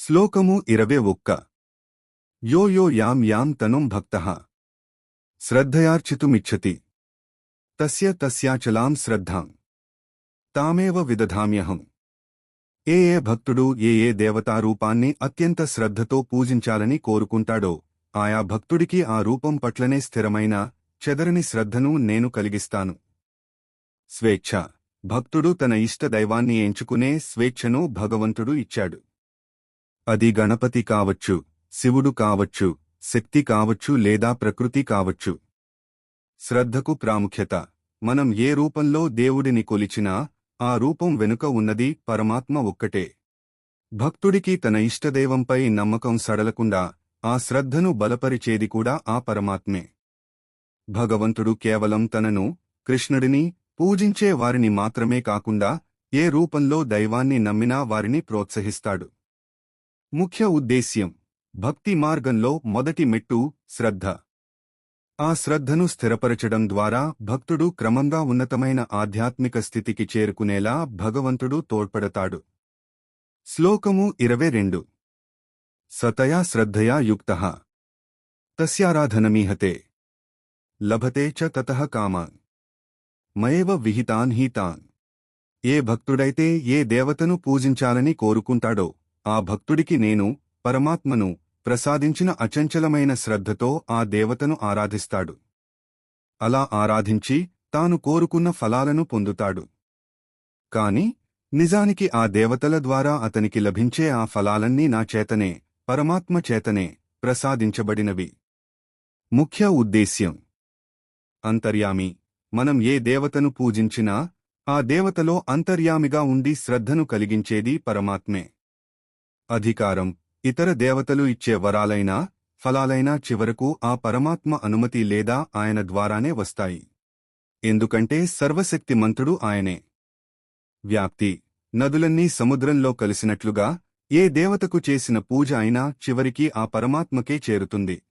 శ్లోకము 21 యో యో యాం యాం తనుం భక్తః శ్రద్ధయార్చితుమిచ్చతి తస్య తస్యాచలాం శ్రద్ధాం తామేవ విదధామ్యహం. ఏ భక్తుడు ఏ దేవతారూపాన్ని అత్యంత శ్రద్ధతో పూజించాలని కోరుకుంటాడో ఆయా భక్తుడికి ఆ రూపం పట్లనే స్థిరమైన చెదరని శ్రద్ధను నేను కలిగిస్తాను. స్వేచ్ఛ. భక్తుడు తన ఇష్ట దైవాన్ని ఎంచుకునే స్వేచ్ఛను భగవంతుడు ఇచ్చాడు. అది గణపతి కావచ్చు, శివుడు కావచ్చు, శక్తి కావచ్చు లేదా ప్రకృతి కావచ్చు. శ్రద్ధకు ప్రాముఖ్యత. మనం ఏ రూపంలో దేవుడిని కొలిచినా ఆ రూపం వెనుక ఉన్నది పరమాత్మ ఒక్కటే. భక్తుడికి తన ఇష్టదైవంపై నమ్మకం సడలకుండా ఆ శ్రద్ధను బలపరిచేది కూడా ఆ పరమాత్మే. భగవంతుడు కేవలం తనను, కృష్ణుడిని పూజించే వారిని మాత్రమే కాకుండా ఏ రూపంలో దైవాన్ని నమ్మినా వారిని ప్రోత్సహిస్తాడు. ముఖ్య ఉద్దేశ్యం. భక్తి మార్గంలో మొదటి మెట్టు శ్రద్ధ. ఆ శ్రద్ధను స్థిరపరచడం ద్వారా భక్తుడు క్రమంగా ఉన్నతమైన ఆధ్యాత్మిక స్థితికి చేరుకునేలా భగవంతుడు తోడ్పడతాడు. శ్లోకము 22 సతయా శ్రద్ధయా యుక్తః తస్యారాధనమీహతే లభతే చ తతః కామాన్ మయేవ విహితాన్ హీతాన్. ఏ భక్తుడైతే ఏ దేవతను పూజించాలని కోరుకుంటాడో ఆ భక్తుడికి నేను, పరమాత్మను ప్రసాదించిన అచంచలమైన శ్రద్ధతో ఆ దేవతను ఆరాధిస్తాడు. అలా ఆరాధించి తాను కోరుకున్న ఫలాలను పొందుతాడు. కాని నిజానికి ఆ దేవతల ద్వారా అతనికి లభించే ఆ ఫలాలన్నీ నా చేతనే, పరమాత్మ చేతనే ప్రసాదించబడినవి. ముఖ్య ఉద్దేశ్యం. అంతర్యామి. మనం ఏ దేవతను పూజించినా ఆ దేవతలో అంతర్యామిగా ఉండి శ్రద్ధను కలిగించేది పరమాత్మే. అధికారం. ఇతర దేవతలు ఇచ్చే వరాలైనా, ఫలాలైనా చివరకు ఆ పరమాత్మ అనుమతి లేదా ఆయన ద్వారానే వస్తాయి. ఎందుకంటే సర్వశక్తిమంతుడు ఆయనే. వ్యాప్తి. నదులన్నీ సముద్రంలో కలిసినట్లుగా ఏ దేవతకు చేసిన పూజ అయినా చివరికి ఆ పరమాత్మకే చేరుతుంది.